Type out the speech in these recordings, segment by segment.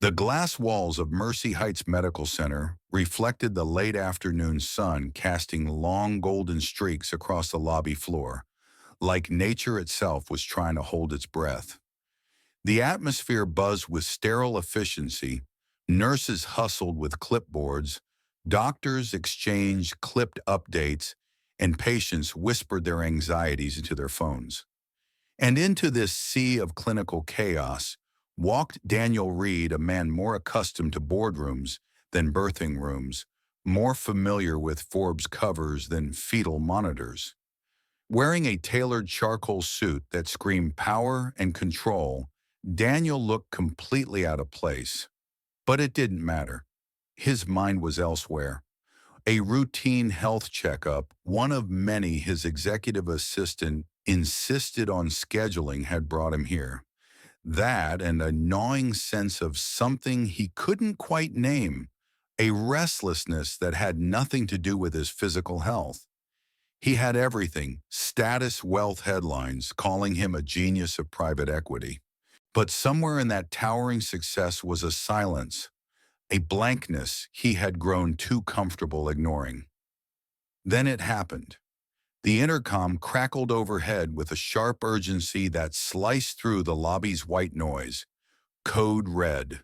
The glass walls of Mercy Heights Medical Center reflected the late afternoon sun casting long golden streaks across the lobby floor, like nature itself was trying to hold its breath. The atmosphere buzzed with sterile efficiency, nurses hustled with clipboards, doctors exchanged clipped updates, and patients whispered their anxieties into their phones. And into this sea of clinical chaos walked Daniel Reed, a man more accustomed to boardrooms than birthing rooms, more familiar with Forbes covers than fetal monitors. Wearing a tailored charcoal suit that screamed power and control, Daniel looked completely out of place. But it didn't matter. His mind was elsewhere. A routine health checkup, one of many his executive assistant insisted on scheduling, had brought him here. That and a gnawing sense of something he couldn't quite name, a restlessness that had nothing to do with his physical health. He had everything, status, wealth, headlines, calling him a genius of private equity. But somewhere in that towering success was a silence, a blankness he had grown too comfortable ignoring. Then it happened. The intercom crackled overhead with a sharp urgency that sliced through the lobby's white noise. Code red.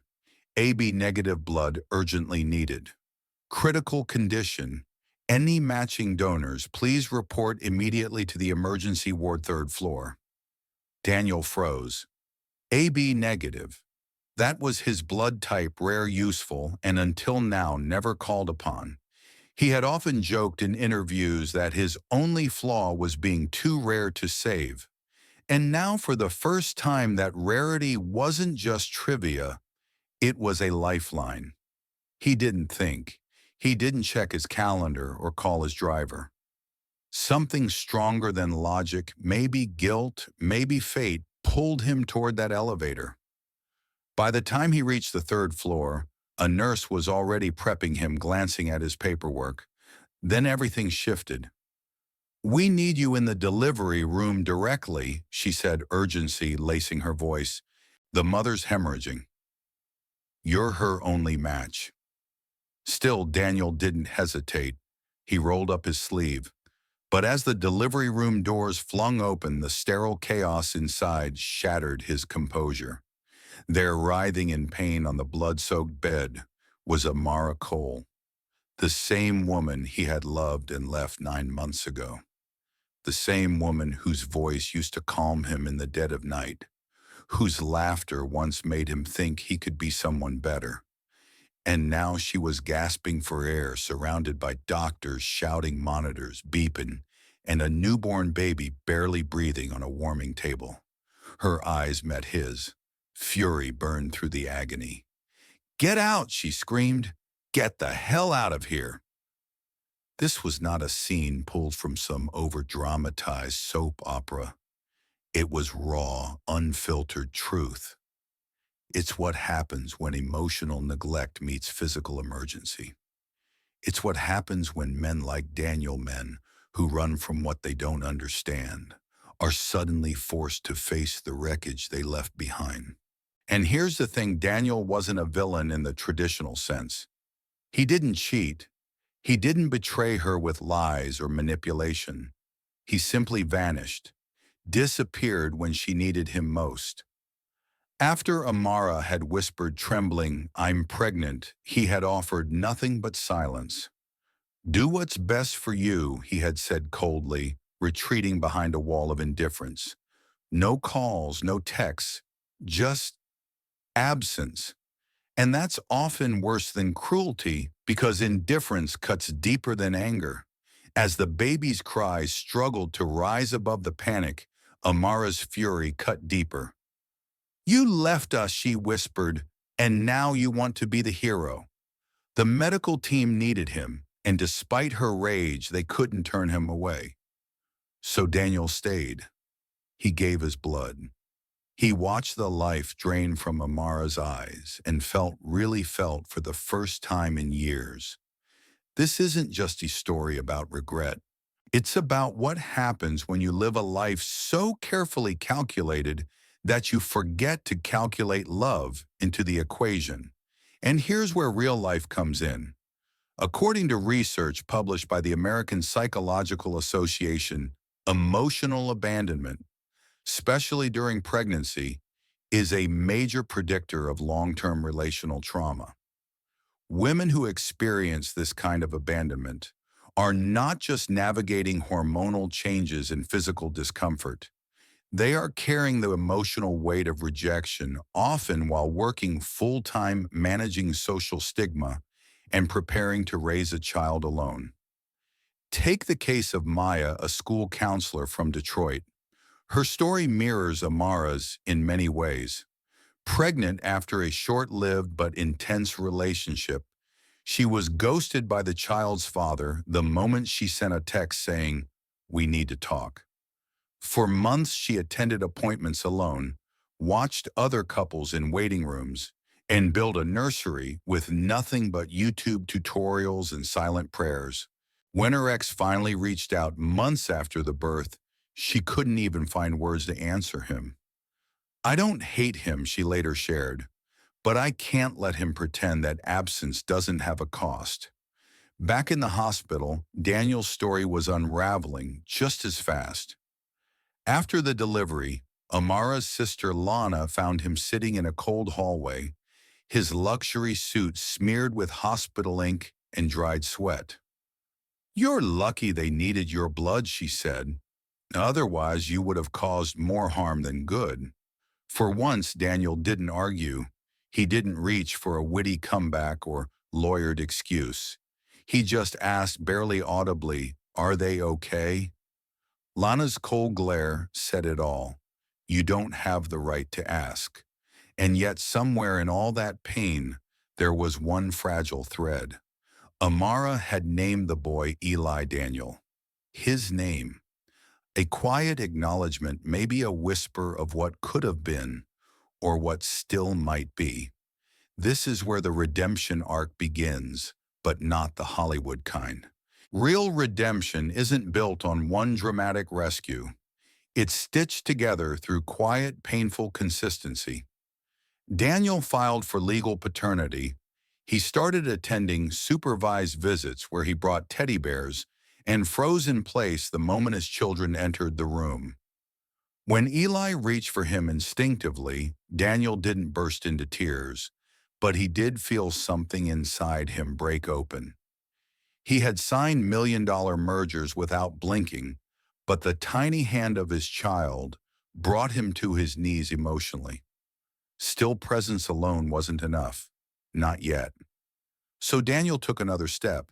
AB negative blood urgently needed. Critical condition. Any matching donors, please report immediately to the emergency ward third floor. Daniel froze. AB negative. That was his blood type, rare, useful, and until now never called upon. He had often joked in interviews that his only flaw was being too rare to save. And now for the first time that rarity wasn't just trivia, it was a lifeline. He didn't think. He didn't check his calendar or call his driver. Something stronger than logic, maybe guilt, maybe fate, pulled him toward that elevator. By the time he reached the third floor, a nurse was already prepping him, glancing at his paperwork. Then everything shifted. "We need you in the delivery room directly," she said, urgency lacing her voice. "The mother's hemorrhaging. You're her only match." Still, Daniel didn't hesitate. He rolled up his sleeve. But as the delivery room doors flung open, the sterile chaos inside shattered his composure. There, writhing in pain on the blood-soaked bed, was Amara Cole, the same woman he had loved and left 9 months ago, the same woman whose voice used to calm him in the dead of night, whose laughter once made him think he could be someone better. And now she was gasping for air, surrounded by doctors shouting, monitors beeping, and a newborn baby barely breathing on a warming table. Her eyes met his. Fury burned through the agony. "Get out!" she screamed. "Get the hell out of here!" This was not a scene pulled from some over-dramatized soap opera. It was raw, unfiltered truth. It's what happens when emotional neglect meets physical emergency. It's what happens when men like Daniel, men who run from what they don't understand, are suddenly forced to face the wreckage they left behind. And here's the thing, Daniel wasn't a villain in the traditional sense. He didn't cheat. He didn't betray her with lies or manipulation. He simply vanished, disappeared when she needed him most. After Amara had whispered, trembling, "I'm pregnant," he had offered nothing but silence. "Do what's best for you," he had said coldly, retreating behind a wall of indifference. No calls, no texts, just absence. And that's often worse than cruelty because indifference cuts deeper than anger. As the baby's cries struggled to rise above the panic, Amara's fury cut deeper. "You left us," she whispered, "and now you want to be the hero." The medical team needed him, and despite her rage, they couldn't turn him away. So Daniel stayed. He gave his blood. He watched the life drain from Amara's eyes and really felt for the first time in years. This isn't just a story about regret. It's about what happens when you live a life so carefully calculated that you forget to calculate love into the equation. And here's where real life comes in. According to research published by the American Psychological Association, emotional abandonment, especially during pregnancy, is a major predictor of long-term relational trauma. Women who experience this kind of abandonment are not just navigating hormonal changes and physical discomfort. They are carrying the emotional weight of rejection, often while working full-time managing social stigma and preparing to raise a child alone. Take the case of Maya, a school counselor from Detroit. Her story mirrors Amara's in many ways. Pregnant after a short-lived but intense relationship, she was ghosted by the child's father the moment she sent a text saying, "We need to talk." For months, she attended appointments alone, watched other couples in waiting rooms, and built a nursery with nothing but YouTube tutorials and silent prayers. When her ex finally reached out months after the birth, she couldn't even find words to answer him. "I don't hate him," she later shared, "but I can't let him pretend that absence doesn't have a cost." Back in the hospital, Daniel's story was unraveling just as fast. After the delivery, Amara's sister Lana found him sitting in a cold hallway, his luxury suit smeared with hospital ink and dried sweat. "You're lucky they needed your blood," she said. "Otherwise, you would have caused more harm than good." For once, Daniel didn't argue. He didn't reach for a witty comeback or lawyered excuse. He just asked barely audibly, "Are they okay?" Lana's cold glare said it all. You don't have the right to ask. And yet somewhere in all that pain, there was one fragile thread. Amara had named the boy Eli Daniel. His name. A quiet acknowledgement, maybe a whisper of what could have been, or what still might be. This is where the redemption arc begins, but not the Hollywood kind. Real redemption isn't built on one dramatic rescue. It's stitched together through quiet, painful consistency. Daniel filed for legal paternity. He started attending supervised visits where he brought teddy bears and froze in place the moment his children entered the room. When Eli reached for him instinctively, Daniel didn't burst into tears, but he did feel something inside him break open. He had signed million-dollar mergers without blinking, but the tiny hand of his child brought him to his knees emotionally. Still, presence alone wasn't enough. Not yet. So Daniel took another step.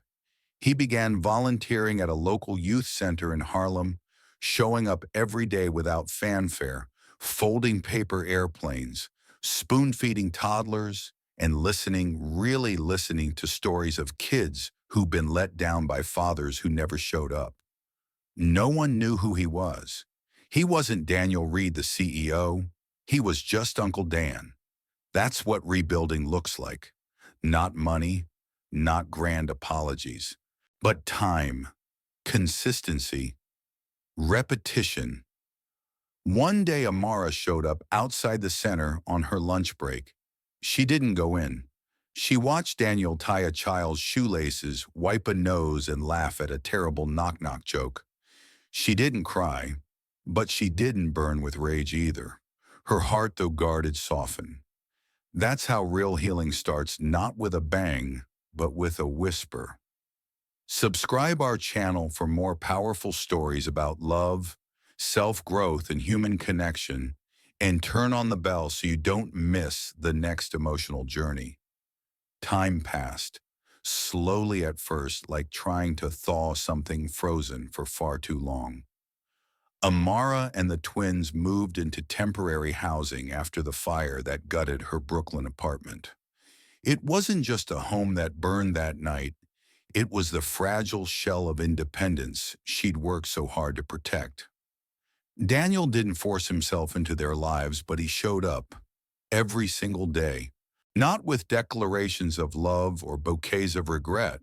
He began volunteering at a local youth center in Harlem, showing up every day without fanfare, folding paper airplanes, spoon-feeding toddlers, and really listening to stories of kids who'd been let down by fathers who never showed up. No one knew who he was. He wasn't Daniel Reed, the CEO. He was just Uncle Dan. That's what rebuilding looks like. Not money, not grand apologies, but time, consistency, repetition. One day Amara showed up outside the center on her lunch break. She didn't go in. She watched Daniel tie a child's shoelaces, wipe a nose, and laugh at a terrible knock-knock joke. She didn't cry, but she didn't burn with rage either. Her heart, though guarded, softened. That's how real healing starts, not with a bang, but with a whisper. Subscribe our channel for more powerful stories about love, self-growth, and human connection, and turn on the bell so you don't miss the next emotional journey. Time passed, slowly at first, like trying to thaw something frozen for far too long. Amara and the twins moved into temporary housing after the fire that gutted her Brooklyn apartment. It wasn't just a home that burned that night. It was the fragile shell of independence she'd worked so hard to protect. Daniel didn't force himself into their lives, but he showed up every single day, not with declarations of love or bouquets of regret,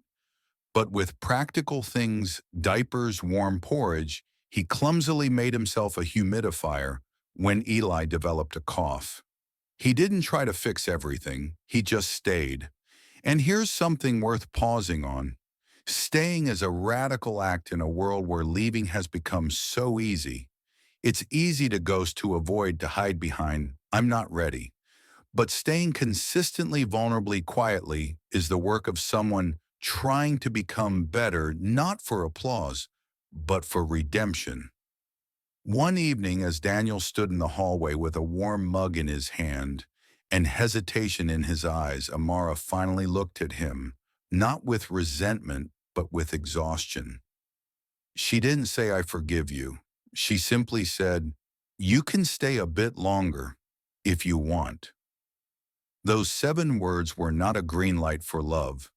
but with practical things: diapers, warm porridge. He clumsily made himself a humidifier, when Eli developed a cough. He didn't try to fix everything, he just stayed. And here's something worth pausing on. Staying is a radical act in a world where leaving has become so easy. It's easy to ghost, to avoid, to hide behind, "I'm not ready." But staying consistently, vulnerably, quietly is the work of someone trying to become better, not for applause, but for redemption. One evening, as Daniel stood in the hallway with a warm mug in his hand and hesitation in his eyes, Amara finally looked at him, not with resentment, but with exhaustion. She didn't say, "I forgive you." She simply said, "You can stay a bit longer if you want." Those 7 words were not a green light for love.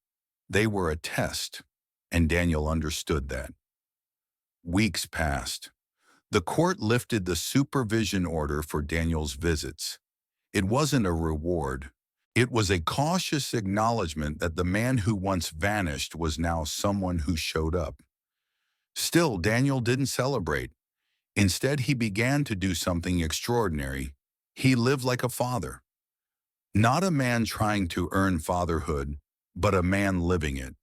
They were a test, and Daniel understood that. Weeks passed. The court lifted the supervision order for Daniel's visits. It wasn't a reward. It was a cautious acknowledgement that the man who once vanished was now someone who showed up. Still, Daniel didn't celebrate. Instead, he began to do something extraordinary. He lived like a father. Not a man trying to earn fatherhood, but a man living it.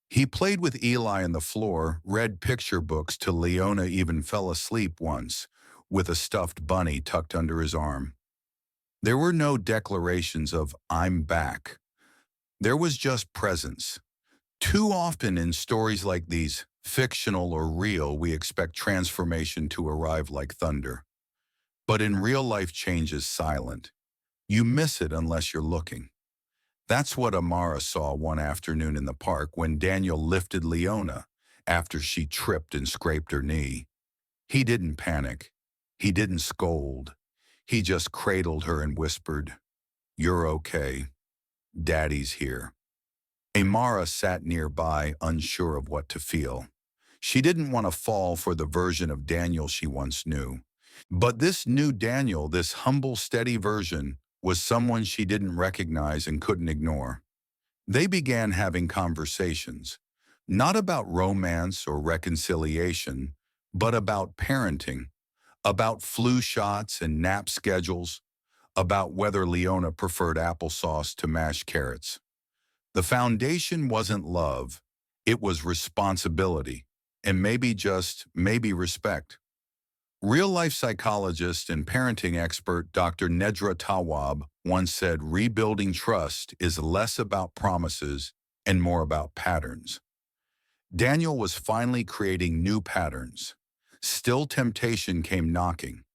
He played with Eli on the floor, read picture books till Leona even fell asleep once, with a stuffed bunny tucked under his arm. There were no declarations of "I'm back." There was just presence. Too often in stories like these, fictional or real, we expect transformation to arrive like thunder. But in real life, change is silent. You miss it unless you're looking. That's what Amara saw one afternoon in the park when Daniel lifted Leona after she tripped and scraped her knee. He didn't panic. He didn't scold. He just cradled her and whispered, "You're okay. Daddy's here." Amara sat nearby, unsure of what to feel. She didn't want to fall for the version of Daniel she once knew. But this new Daniel, this humble, steady version, was someone she didn't recognize and couldn't ignore. They began having conversations, not about romance or reconciliation, but about parenting, about flu shots and nap schedules, about whether Leona preferred applesauce to mashed carrots. The foundation wasn't love, it was responsibility, and maybe respect. Real-life psychologist and parenting expert Dr. Nedra Tawwab once said rebuilding trust is less about promises and more about patterns. Daniel was finally creating new patterns. Still, temptation came knocking.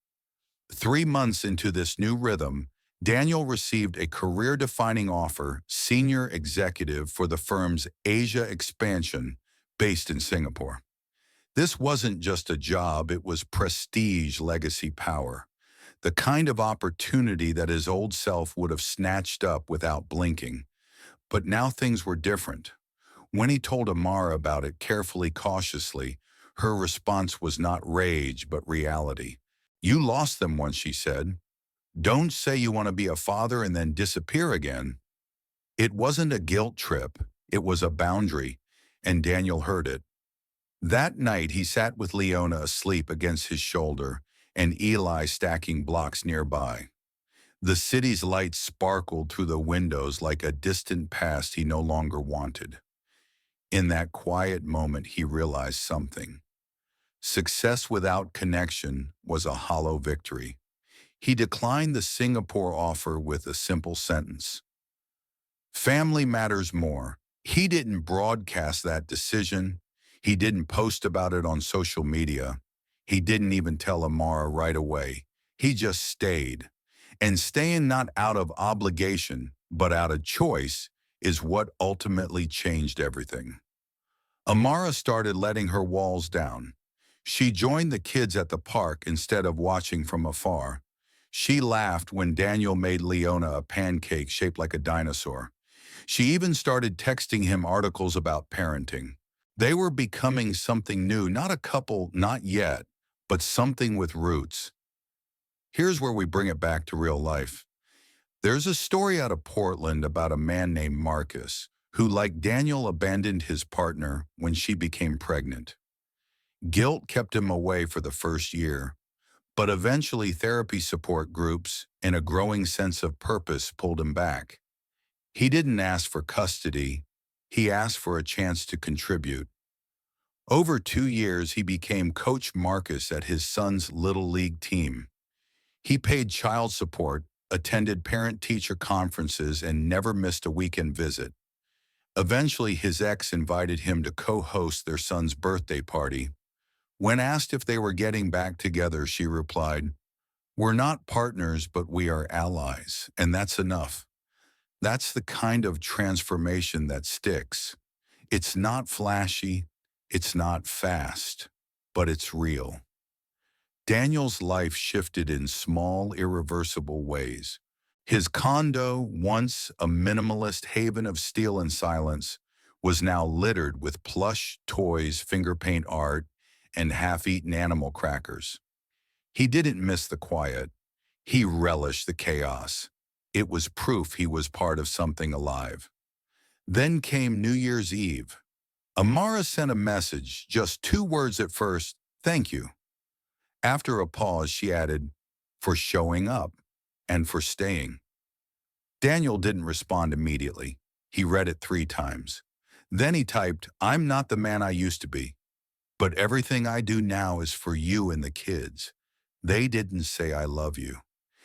3 months into this new rhythm, Daniel received a career-defining offer, senior executive for the firm's Asia expansion based in Singapore. This wasn't just a job, it was prestige, legacy, power. The kind of opportunity that his old self would have snatched up without blinking. But now things were different. When he told Amara about it carefully, cautiously, her response was not rage, but reality. "You lost them once," she said. "Don't say you want to be a father and then disappear again." It wasn't a guilt trip, it was a boundary, and Daniel heard it. That night, he sat with Leona asleep against his shoulder and Eli stacking blocks nearby. The city's lights sparkled through the windows like a distant past he no longer wanted. In that quiet moment, he realized something. Success without connection was a hollow victory. He declined the Singapore offer with a simple sentence: "Family matters more." He didn't broadcast that decision. He didn't post about it on social media. He didn't even tell Amara right away. He just stayed. And staying not out of obligation, but out of choice, is what ultimately changed everything. Amara started letting her walls down. She joined the kids at the park instead of watching from afar. She laughed when Daniel made Leona a pancake shaped like a dinosaur. She even started texting him articles about parenting. They were becoming something new, not a couple, not yet, but something with roots. Here's where we bring it back to real life. There's a story out of Portland about a man named Marcus, who, like Daniel, abandoned his partner when she became pregnant. Guilt kept him away for the first year, But eventually therapy support groups and a growing sense of purpose pulled him back. He didn't ask for custody, he asked for a chance to contribute. Over 2 years, he became Coach Marcus at his son's Little League team. He paid child support, attended parent-teacher conferences, and never missed a weekend visit. Eventually, his ex invited him to co-host their son's birthday party. When asked if they were getting back together, she replied, "We're not partners, but we are allies, and that's enough." That's the kind of transformation that sticks. It's not flashy, it's not fast, but it's real. Daniel's life shifted in small, irreversible ways. His condo, once a minimalist haven of steel and silence, was now littered with plush toys, finger paint art, and half-eaten animal crackers. He didn't miss the quiet. He relished the chaos. It was proof he was part of something alive. Then came New Year's Eve. Amara sent a message, just 2 words at first: "Thank you." After a pause, she added, "For showing up and for staying." Daniel didn't respond immediately. He read it 3 times. Then he typed, "I'm not the man I used to be, but everything I do now is for you and the kids. They didn't say I love you.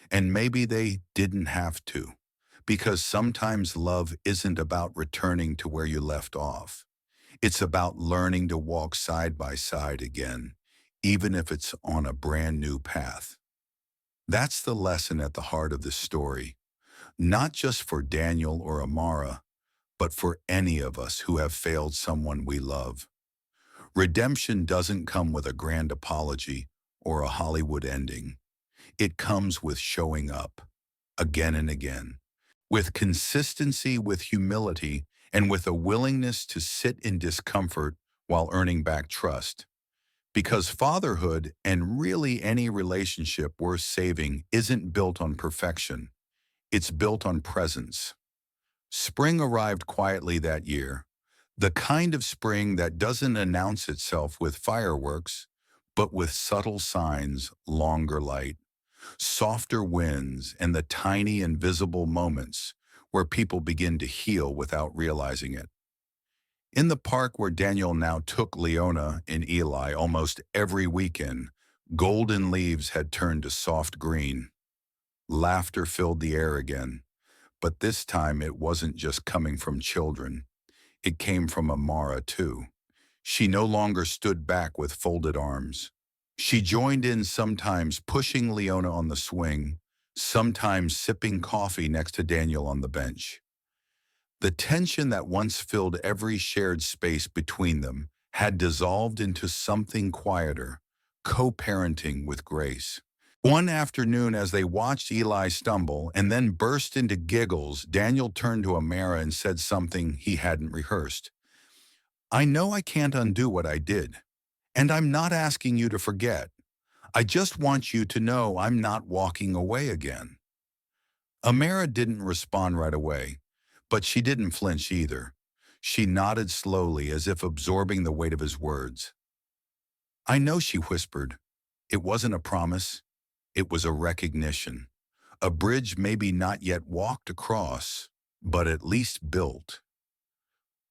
And maybe they didn't have to, because sometimes love isn't about returning to where you left off. It's about learning to walk side by side again, even if it's on a brand new path." That's the lesson at the heart of this story, not just for Daniel or Amara, but for any of us who have failed someone we love. Redemption doesn't come with a grand apology or a Hollywood ending. It comes with showing up, again and again, with consistency, with humility, and with a willingness to sit in discomfort while earning back trust. Because fatherhood, and really any relationship worth saving, isn't built on perfection. It's built on presence. Spring arrived quietly that year, the kind of spring that doesn't announce itself with fireworks, but with subtle signs: longer light, softer winds, and the tiny invisible moments where people begin to heal without realizing it. In the park where Daniel now took Leona and Eli almost every weekend, golden leaves had turned to soft green. Laughter filled the air again, but this time it wasn't just coming from children. It came from Amara, too. She no longer stood back with folded arms. She joined in, sometimes pushing Leona on the swing, sometimes sipping coffee next to Daniel on the bench. The tension that once filled every shared space between them had dissolved into something quieter: co-parenting with grace. One afternoon, as they watched Eli stumble and then burst into giggles, Daniel turned to Amara and said something he hadn't rehearsed. "I know I can't undo what I did, and I'm not asking you to forget. I just want you to know I'm not walking away again." Amara didn't respond right away, but she didn't flinch either. She nodded slowly, as if absorbing the weight of his words. "I know," she whispered. "It wasn't a promise. It was a recognition. A bridge maybe not yet walked across, but at least built."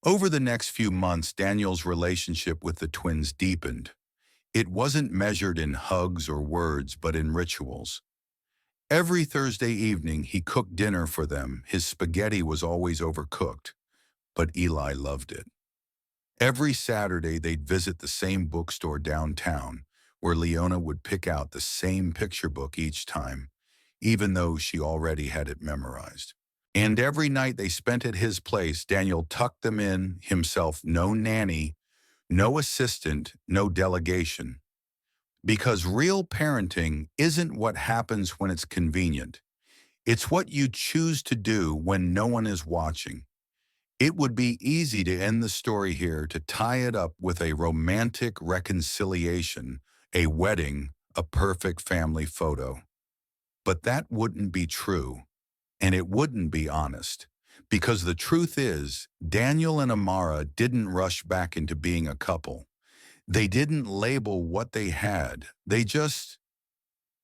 Over the next few months, Daniel's relationship with the twins deepened. It wasn't measured in hugs or words, but in rituals. Every Thursday evening, he cooked dinner for them. His spaghetti was always overcooked, but Eli loved it. Every Saturday, they'd visit the same bookstore downtown, where Leona would pick out the same picture book each time, even though she already had it memorized. And every night they spent at his place, Daniel tucked them in himself: no nanny, no assistant, no delegation. Because real parenting isn't what happens when it's convenient. It's what you choose to do when no one is watching. It would be easy to end the story here, to tie it up with a romantic reconciliation, a wedding, a perfect family photo. But that wouldn't be true, and it wouldn't be honest. Because the truth is, Daniel and Amara didn't rush back into being a couple. They didn't label what they had. They just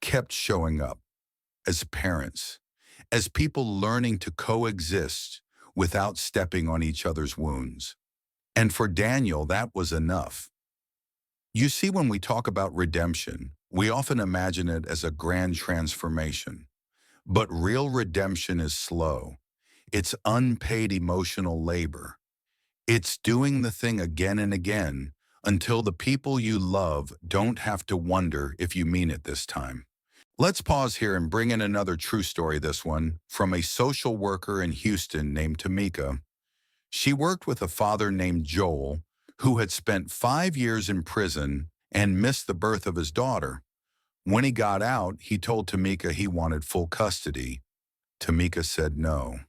kept showing up as parents, as people learning to coexist without stepping on each other's wounds. And for Daniel, that was enough. You see, when we talk about redemption, we often imagine it as a grand transformation. But real redemption is slow. It's unpaid emotional labor. It's doing the thing again and again until the people you love don't have to wonder if you mean it this time. Let's pause here and bring in another true story, this one, from a social worker in Houston named Tamika. She worked with a father named Joel who had spent 5 years in prison and missed the birth of his daughter. When he got out, he told Tamika he wanted full custody. Tamika said no,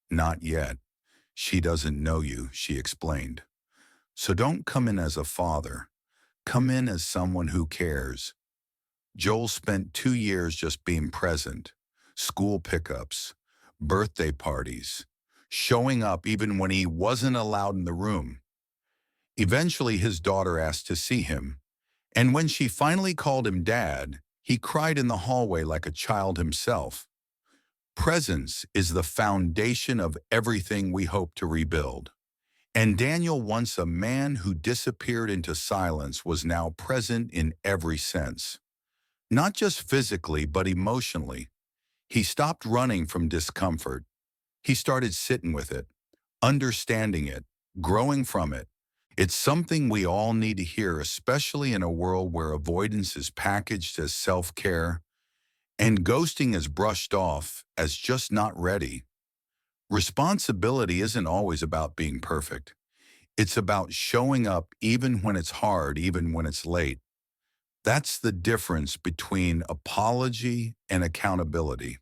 not yet. She doesn't know you, she explained. So don't come in as a father. Come in as someone who cares. Joel spent 2 years just being present. School pickups, birthday parties, showing up even when he wasn't allowed in the room. Eventually, his daughter asked to see him, and when she finally called him dad, he cried in the hallway like a child himself. Presence is the foundation of everything we hope to rebuild. And Daniel, once a man who disappeared into silence, was now present in every sense. Not just physically, but emotionally. He stopped running from discomfort. He started sitting with it, understanding it, growing from it. It's something we all need to hear, especially in a world where avoidance is packaged as self-care and ghosting is brushed off as just not ready. Responsibility isn't always about being perfect. It's about showing up even when it's hard, even when it's late. That's the difference between apology and accountability.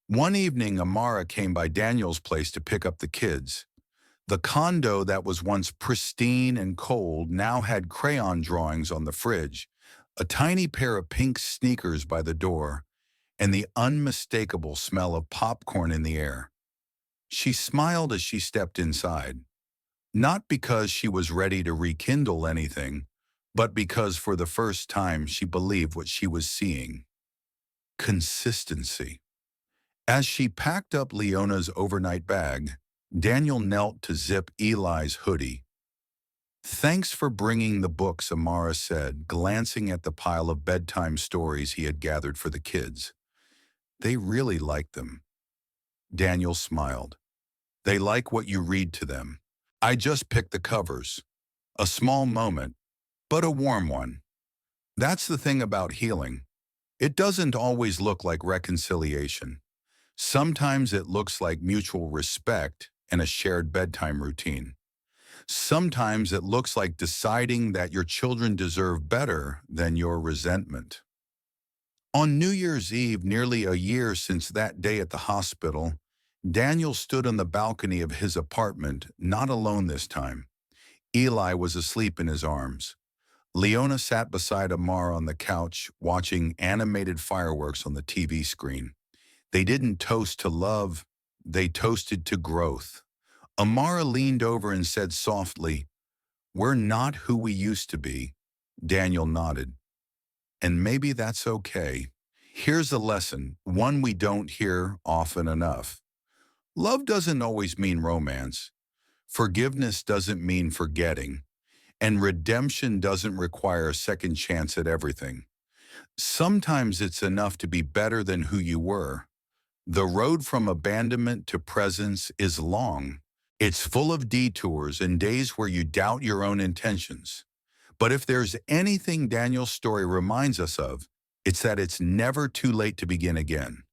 One evening, Amara came by Daniel's place to pick up the kids. The condo that was once pristine and cold now had crayon drawings on the fridge, a tiny pair of pink sneakers by the door, and the unmistakable smell of popcorn in the air. She smiled as she stepped inside, not because she was ready to rekindle anything, but because for the first time she believed what she was seeing. Consistency. As she packed up Leona's overnight bag, Daniel knelt to zip Eli's hoodie. "Thanks for bringing the books," Amara said, glancing at the pile of bedtime stories he had gathered for the kids. "They really like them." Daniel smiled. "They like what you read to them. I just picked the covers." A small moment, but a warm one. That's the thing about healing. It doesn't always look like reconciliation. Sometimes it looks like mutual respect and a shared bedtime routine. Sometimes it looks like deciding that your children deserve better than your resentment. On New Year's Eve, nearly a year since that day at the hospital, Daniel stood on the balcony of his apartment, not alone this time. Eli was asleep in his arms. Leona sat beside Amara on the couch, watching animated fireworks on the TV screen. They didn't toast to love, they toasted to growth. Amara leaned over and said softly, "We're not who we used to be." Daniel nodded. "And maybe that's okay." Here's a lesson, one we don't hear often enough. Love doesn't always mean romance. Forgiveness doesn't mean forgetting. And redemption doesn't require a second chance at everything. Sometimes it's enough to be better than who you were. The road from abandonment to presence is long. It's full of detours and days where you doubt your own intentions. But if there's anything Daniel's story reminds us of, it's that it's never too late to begin again.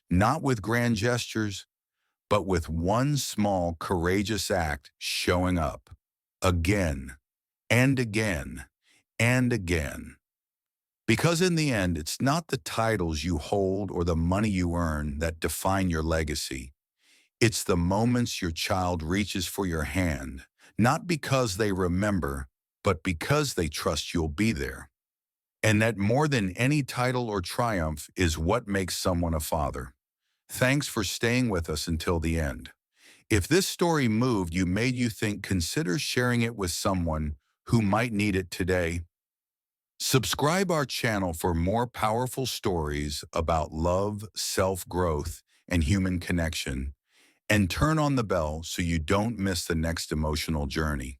Not with grand gestures, but with one small, courageous act: showing up. Again, and again, and again. Because in the end, it's not the titles you hold or the money you earn that define your legacy. It's the moments your child reaches for your hand, not because they remember, but because they trust you'll be there. And that, more than any title or triumph, is what makes someone a father. Thanks for staying with us until the end. If this story moved you, made you think, consider sharing it with someone who might need it today. Subscribe our channel for more powerful stories about love, self-growth, and human connection. And turn on the bell so you don't miss the next emotional journey.